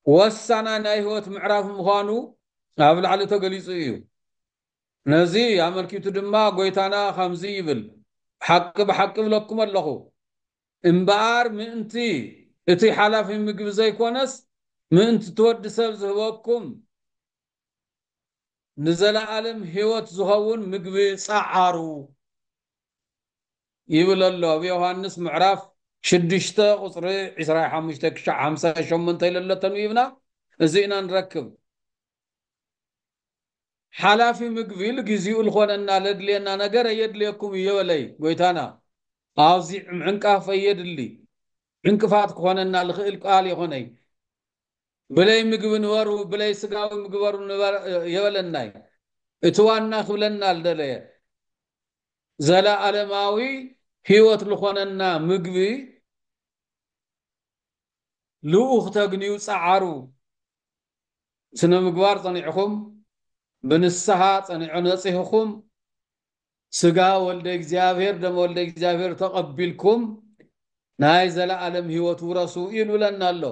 Speaker 1: وسانا نايهوت معراف مخانو قابل على تقليص إيو نزي عمل كيتو دما قويتانا خمزي يبل حق بحق لكم الله امبار منتي اتي حلافي مقب زي كونس منت تود سب زهوكم نزل عالم هيوت زهون مقب صعارو يبل الله بيوهانس معراف شدشتا قصري عسراي حمشتا كشع حمسا شمنتا إلا تنويبنا زينا نركب حلافي مقبل جزيء الخوننا لدلينا نجر يدليكم يولي قويتانا أوزي عنك فيد اللي عنك فات خوننا الخيل قال يخوني بلاي مقبن ورو بلاي سقاوي مقبر يولناي اتوانا خبلنا الدلية زلا علماوي هيوت الخوننا مقبي لو اختقنيو صعارو سنة مقبار صنيعكم بنسها صنيعو نصيحكم سقا ولد እግዚአብሔር ደም ወልደ እግዚአብሔር ተቀቢልኩም ናይ ዘለዓለም ህይወት ውረሱ ይሉለና ኣሎ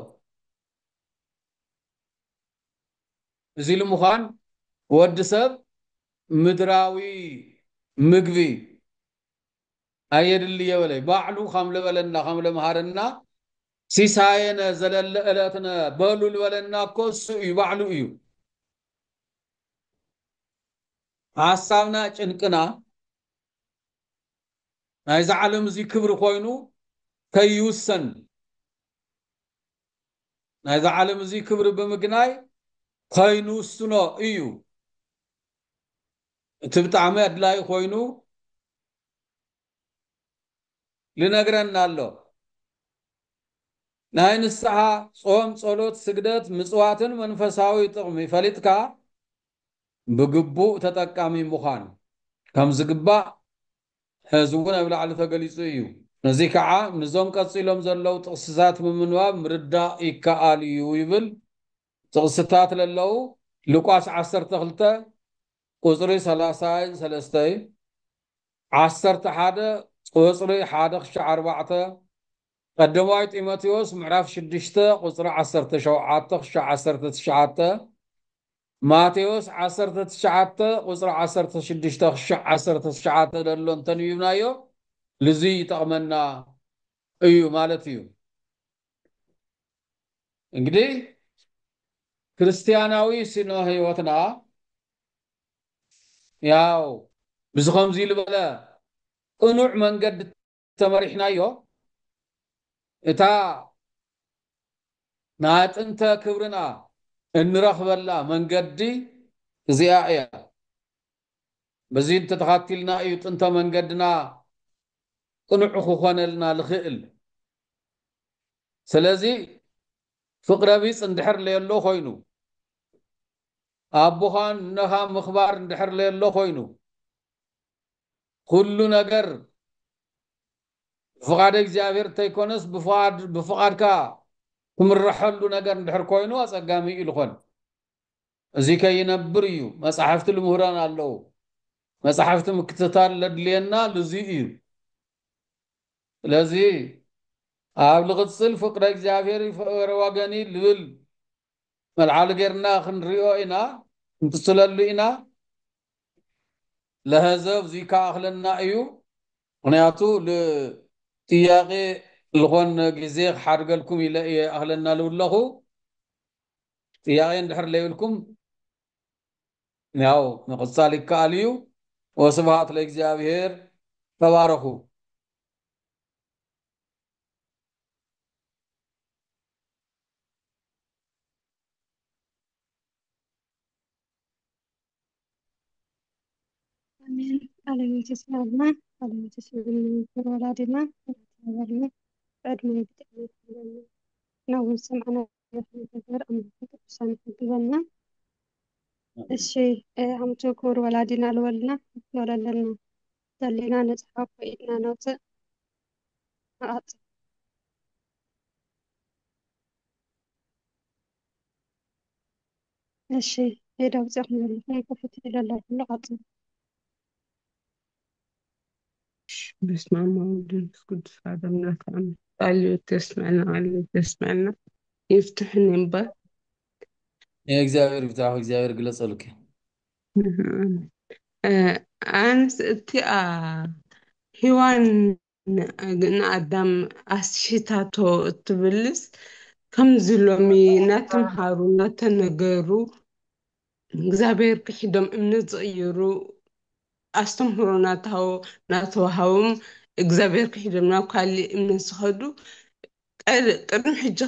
Speaker 1: እዚ ልሙኻን ወዲ ሰብ ምድራዊ ምግቢ አየድል የበለይ ባዕሉ ከም ለበለና ከም ለመሃረና ሲሳየነ ዘለለ እለትነ በሉ ልበለና እኮ እሱ እዩ ባዕሉ እዩ ሐሳብና ጭንቅና ናይዚ ዓለም እዚ ክብሪ ኮይኑ ከይውሰን ናይዚ ዓለም እዚ ክብሪ ብምግናይ ከይንውስኖ እዩ እቲ ብጣዕሚ ኣድላይ ኮይኑ ልነግረና ኣሎ ናይ ንስሓ ጾም ጸሎት ስግደት ምጽዋትን መንፈሳዊ ጥቕሚ ፈሊጥካ ብግቡእ ተጠቃሚ ምዃን ከም ዝግባእ ህዝቡን ኣብ ላዕሊ ተገሊጹ እዩ ነዚ ከዓ ንዞም ቀፂሎም ዘለው ጥቕስታት ብምንባብ ምርዳእ ይከኣል እዩ ይብል ጥቕስታት ለለው ሉቃስ 12 ቁፅሪ 33 11 ቁፅሪ 1-4 ቀዳማይ ጢሞቴዎስ ምዕራፍ 6 ቁፅሪ 17-19 ማቴዎስ 19 ቁፅሪ 16-19 ደሎ እንተንቢብናዮ ልዚ ይጠቕመና እዩ ማለት እዩ እንግዲህ ክርስቲያናዊ ስነ ህይወትና ያው ብዝኸምዚ ልበለ ቅኑዕ መንገዲ ተመሪሕናዮ እታ ናይ ጥንተ ክብርና እንረኽበላ መንገዲ እዚኣ እያ በዚ ተተኻቲልና እዩ ጥንተ መንገድና ቅኑዕ ክኾነልና ልኽእል ስለዚ ፍቅረ ቢጽ እንድሕር ለየሎ ኮይኑ አቦኻን ነኻ ምኽባር እንድሕር ለየሎ ኮይኑ ኩሉ ነገር ፍቃድ እግዚአብሔር ተይኮነስ ብፍቃድካ ትምርሐሉ ነገር እንድሕር ኮይኑ አጸጋሚ እዩ ልኾን እዚ ከይነብር እዩ መጽሓፍቲ ልምሁራን ኣለዉ መጽሐፍቲ ምክትታል ለድልየና ልዚ እዩ ስለዚ ኣብ ልቕፅል ፍቅረ እግዚአብሔር ይፍቅረ ወገኒ ልብል መልዓል ጌርና ክንሪኦ ኢና እንትስለሉ ኢና ለህዘብ እዚ ከኣኽለና እዩ ምክንያቱ ጥያቄ ልኾን ጊዜ ክሓድገልኩም ኢለ እየ ኣኽለና ልብለኹ ጥያቄ እንድሕር ለይብልኩም ያው ምቕፃል ይከኣል እዩ ወስብሃት ለእግዚአብሔር ተባረኹ
Speaker 2: አሜን። ቃለ ሕይወት ይስማልና ቃለ ሕይወት ይስማልና ወላዲና ዕድሜ ብጥዕና ይሕብረና ናውን ሰምዓና ነገር ኣምላኽ ቅዱሳን ይሕግዘና። እሺ ዓመቱ ክብሪ ወላዲና ልወልና ወለለና ዘለና ነፅሓፍ ኢድና ነውፅእ ንቐፅል። እሺ ኢድ ኣውፂእኹም ዘለኹም ክፍት ኢለ ኣሎ ኩሉ ቀፅል።
Speaker 3: بسم الله وولد القدس هذا من الأمر قال تسمعنا علي تسمعنا يفتحني بقى.
Speaker 1: እግዚአብሔር ይፍታሕ እግዚአብሔር ግለጸልክ
Speaker 3: ኣንስ እቲ ሂዋን ንኣዳም ኣስሽታቶ እትብልስ ከምዚ ሎሚ እናተምሃሩ እናተነገሩ እግዚኣብሔር ክሒዶም እምነት ዝቕይሩ ኣስተምህሮ እናተዋሃቦም እግዚኣብሔር ክሒዶም ናብ ካሊእ እምነት ዝኸዱ ቅድሚ ሕጂ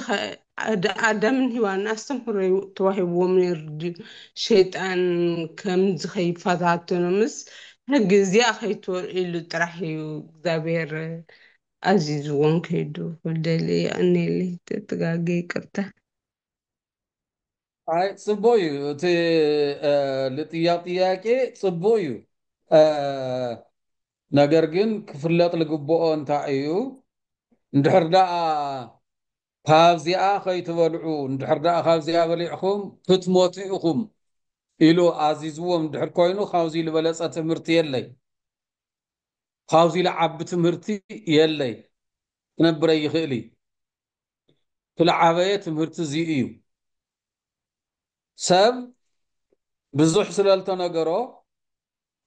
Speaker 3: ኣዳምን ሂዋን ኣስተምህሮ ተዋሂብዎም ነይሩ ድዩ? ሸይጣን ከምዚ ከይፈታተኖምስ ሕጊ እዚኣ ከይትወልዒሉ ጥራሕ እዩ እግዚኣብሔር ኣዚዝዎም ከይዱ ክብደል እኒአለ ተጋገ ይቅርታ።
Speaker 1: አይ ጽቡቅ እዩ እቲ ልጥያቅ ጥያቄ ጽቡቅ እዩ ነገር ግን ክፍለጥ ልግብኦ እንታይ እዩ እንድሕር ደኣ ካብዚኣ ከይትበልዑ እንድሕር ደኣ ካብዚኣ በሊዕኹም ክትሞቱ ኢኹም ኢሉ ኣዚዝዎም እንድሕር ኮይኑ ካብዚ ዝበለፀ ትምህርቲ የለይ ካብዚ ዝዓቢ ትምህርቲ የለይ ክነብረ ይኽእል እዩ ትለዓበየ ትምህርቲ እዚ እዩ ሰብ ብዙሕ ስለልተነገሮ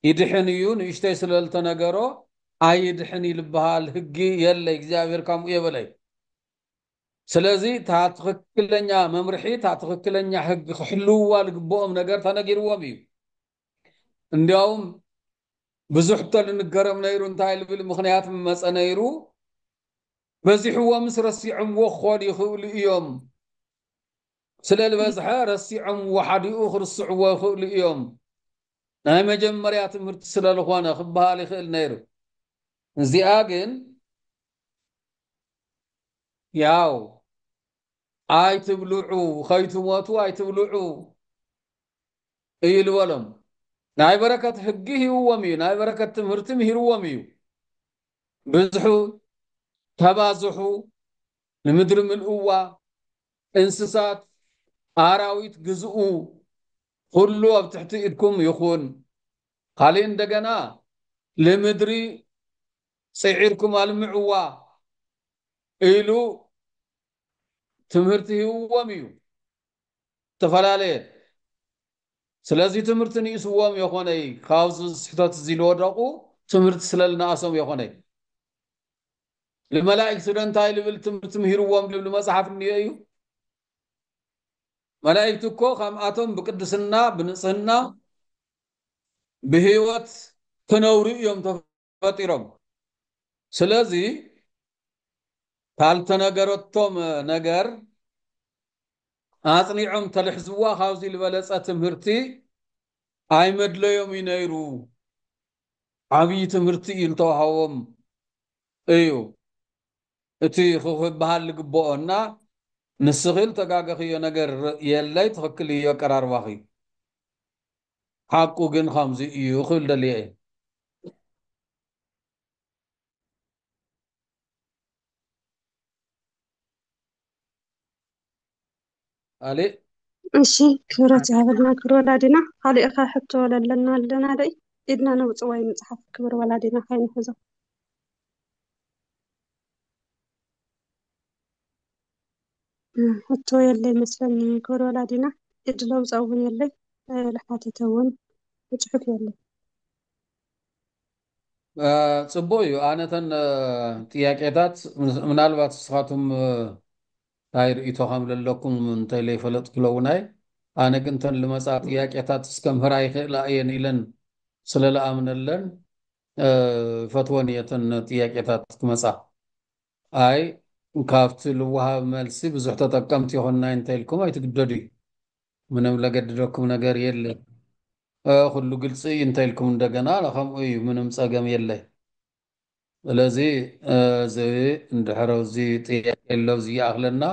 Speaker 1: ይድሕን እዩ ንእሽተይ ስለልተነገሮ ኣይድሕን ይልበሃል ህጊ የለይ እግዚአብሔር ከምኡ የበለይ ስለዚ ታ ትክክለኛ መምርሒ ታ ትክክለኛ ህግ ክሕልውዋ ልግብኦም ነገር ተነጊርዎም እዩ እንዲያውም ብዙሕ ተልንገረም ነይሩ እንታይ ልብል ምክንያት መፀ ነይሩ በዚሕዎ ምስ ረሲዖምዎ ክኾኑ ይኽእሉ እዮም ስለልበዝሐ ረሲዖምዎ ሓዲኡ ክርስዕዎ ይኽእሉ እዮም ናይ መጀመርያ ትምህርቲ ስለዝኾነ ክበሃል ይኽእል ነይሩ እዚኣ ግን ያው ኣይትብልዑ ከይትሞቱ ኣይትብልዑ እዩ ልበሎም ናይ በረከት ሕጊ ሂብዎም እዩ ናይ በረከት ትምህርቲ ሂብዎም እዩ ብዙሑ ተባዝሑ ንምድሪ ምልእዋ እንስሳት ኣራዊት ግዝኡ ሁሉ ኣብ ትሕቲ ኢድኩም ይኹን ካልእ እንደገና ንምድሪ ፅዒርኩም ኣልምዕዋ ኢሉ ትምህርቲ ሂብዎም እዩ ተፈላለየ ስለዚ ትምህርቲ ንእስዎም የኾነይ ካብዚ ስሕተት እዚ ዝወደቁ ትምህርቲ ስለልነኣሶም የኾነይ ንመላእክቲ ዶ እንታይ ልብል ትምህርቲ ምሂርዎም ልብል መፅሓፍ እኒኦ እዩ መላእክቲ እኮ ከምኣቶም ብቅድስና ብንፅህና ብህይወት ክነብሩ እዮም ተፈጢሮም ስለዚ ካልተነገረቶም ነገር ኣጽኒዖም ተልሕዝዋ ካብዚ ዝበለፀ ትምህርቲ ኣይመድለዮም እዩ ነይሩ ዓብዪ ትምህርቲ እዩ ዝተዋሃቦም እዩ እቲ ክበሃል ልግብኦና ንስኽል ተጋገኽዮ ነገር የለይ ትኽክል እዩ ኣቀራርባኺ ሓቁ ግን ከምዚ እዩ ክብል ደልየ እየ ኣሊእ
Speaker 2: እሺ ክብረት ይሃበልና ክብሪ ወላዲና ካሊእ ኸ ሕቶ ለለና ኣለና ደይ ኢድና ነውፅእ ወይ መፅሓፍ ክብሪ ወላዲና ከይንሕዞ ሕቶ የለይ መስለኒ ክብሪ ወላዲና ኢድ ለውፀ እውን የለይ ልሓተተ እውን ብፅሑፍ የለይ
Speaker 1: ጽቡቅ እዩ ኣነተን ጥያቄታት ምናልባት ንስኻትኩም እንታይ ርእቶ ከም ዘለኩም እንተይለይፈለጥክለውናይ ኣነ ግን ተን ልመፃ ጥያቄታት እስከ ምህራ ይኽእላ እየን ኢለን ስለለኣምነለን ፈትወን እየተን ጥያቄታት ክመፃ ኣይ ካብቲ ልወሃብ መልሲ ብዙሕ ተጠቀምቲ ይኾንና እንተኢልኩም ኣይትግደዱ እዩ ምንም ለገድደኩም ነገር የለን ኩሉ ግልፂ እንተኢልኩም እንደገና ከምኡ እዩ ምንም ፀገም የለይ ስለዚህ እዚ እንድሕር እዚ ጥያቄ ኣሎ እዚ ይኣኽለና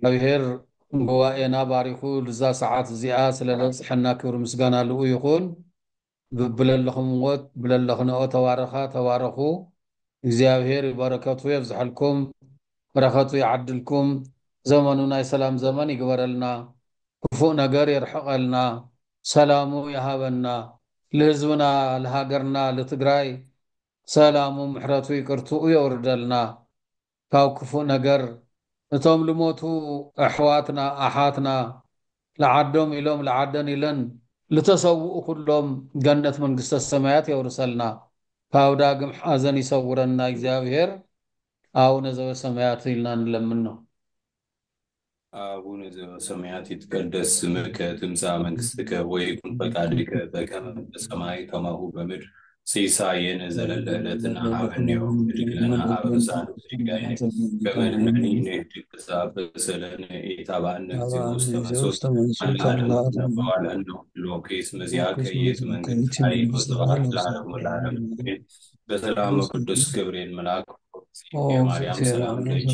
Speaker 1: እግዚአብሔር ጉባኤና ባሪኹ ልዛ ሰዓት እዚኣ ስለ ለብፅሐና ክብሪ ምስጋና ልኡ ይኹን ብብለለኹም ሞት ብለለኽንኦ ተባረኻ ተባረኹ እግዚአብሔር ይባረከቱ የብዝሐልኩም በረከቱ ይዓድልኩም ዘመኑ ናይ ሰላም ዘመን ይግበረልና ክፉእ ነገር የርሕቐልና ሰላሙ ይሃበና ለህዝብና ለሃገርና ለትግራይ ሰላሙ ምሕረቱ ይቅርትኡ የውርደልና ካብ ክፉእ ነገር እቶም ልሞቱ ኣሕዋትና ኣሓትና ለዓዶም ኢሎም ለዓደን ኢለን لتسوء كلهم جنة من قصة السماوات يورسلنا فاودا قم حزن يصورنا እግዚአብሔር አው ነዘው ሰማያት ይልናን ለምነው
Speaker 4: አቡነ ዘበሰማያት ይትቀደስ ስምከ ትምጻእ መንግሥትከ ወይኩን ፈቃድከ በከመ በሰማይ ከማሁ በምድር ሲሳየነ ዘለለ ዕለትነ ሀበነ ዮም ወኅድግ ለነ አበሳነ ወጌጋየነ ከመ ንሕነኒ ንኅድግ ለዘአበሰለነ ኢታብአነ እግዚኦ ውስተ መንሱት አድኅነነ ወባልዐነ ሎኬ እስመ ዚአከ ይእቲ መንግሥት ኃይል ወስብሐት ለዓለሙ ለዓለም አሜን። በሰላም ቅዱስ ገብርኤል መልአክ የማርያም ሰላም ለአንቺ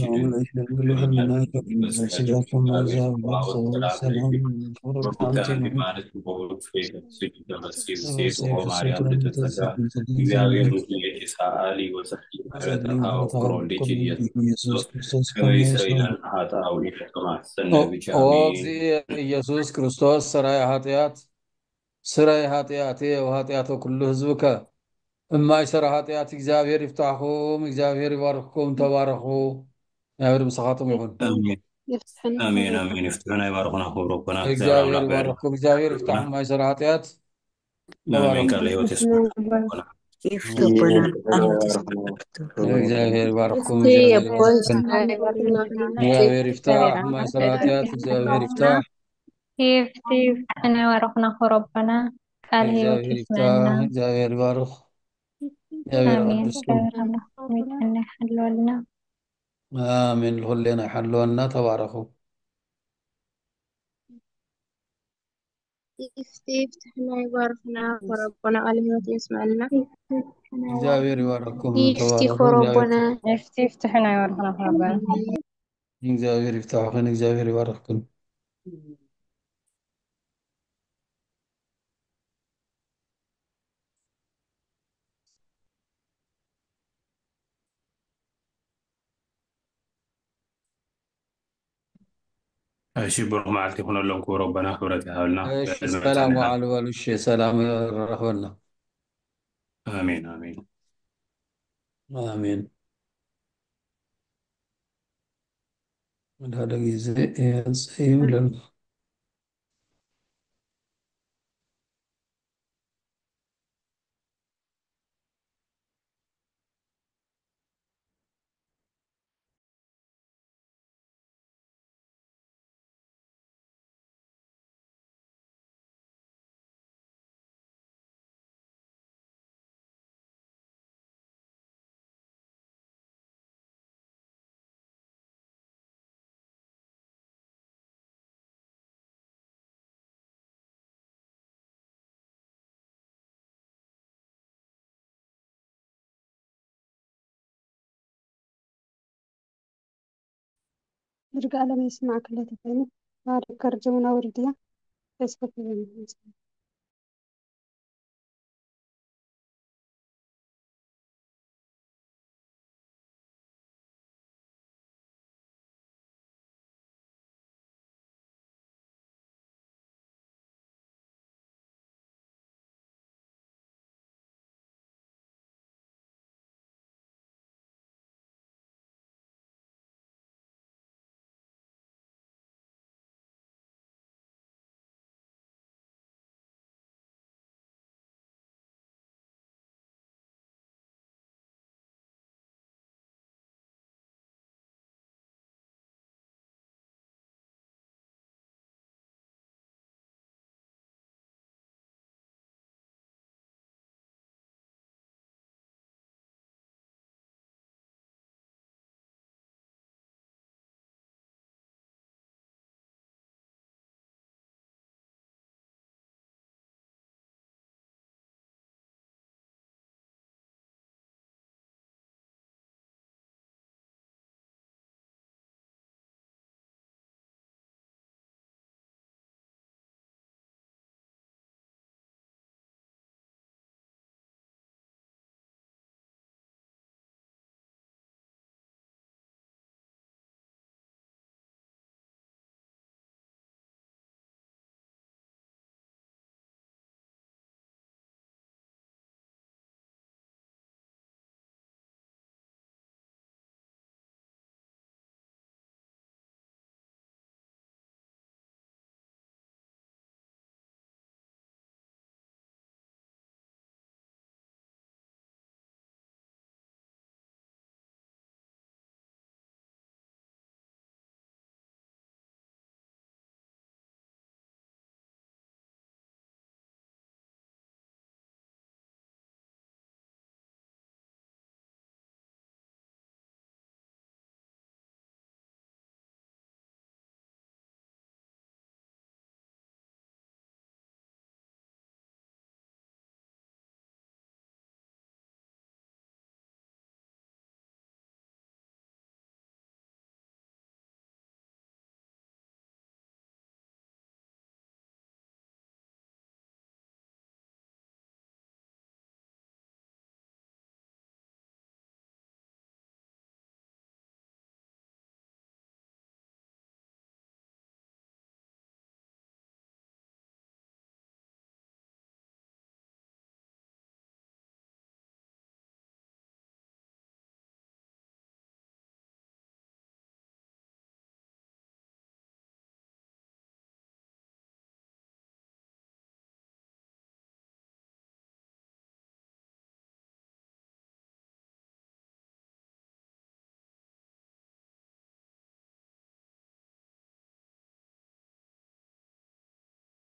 Speaker 1: ኢየሱስ ክርስቶስ ስራይ ኃጢአቴ ወኃጢአተ ኩሉ ህዝብከ እማ ይሰራ ኃጢአት እግዚአብሔር ይፍታሕኩም እግዚአብሔር ይባርክኩም ተባረኹ ያብር ምስኻቱም ይሁን
Speaker 4: አሜን አሜን። ይፍትሐና ይባርኩና ክብሮኩና
Speaker 1: እግዚአብሔር ይባርክኩም እግዚአብሔር ይፍታሕኩም ማ ይሰራ ኃጢአት
Speaker 4: አሜን። ቃለ ሕይወት ይስጥልኩና
Speaker 1: እግዚአብሔር ይባርክኩም እግዚአብሔር ይፍታሕ ማ ይሰራ ኃጢአት እግዚአብሔር ይፍታሕ
Speaker 5: ይፍትሐና ይባርኩና ክብሮኩና ቃለ ሕይወት ይስጥልኩና
Speaker 1: እግዚአብሔር ይባርክ
Speaker 5: آمين آمين حلونا
Speaker 1: آمين كلنا حلونا تباركوا
Speaker 6: يفتحنا يباركنا وربنا عليه يسمعنا
Speaker 1: እግዚአብሔር ይባርክኩም
Speaker 6: يفتح ربنا
Speaker 5: يفتحنا يباركنا ربنا
Speaker 1: እግዚአብሔር ይፍታሕክን እግዚአብሔር ይባርክክን
Speaker 4: شبر معلتي هنا لهم ربنا خبرت هالنا
Speaker 1: سلام على والش سلام رحمنا
Speaker 4: آمين آمين
Speaker 1: آمين من هذا يزيم لنا
Speaker 2: رجع لما يسمع كلها تفهم بعد كرجونا ورديا بس كفاية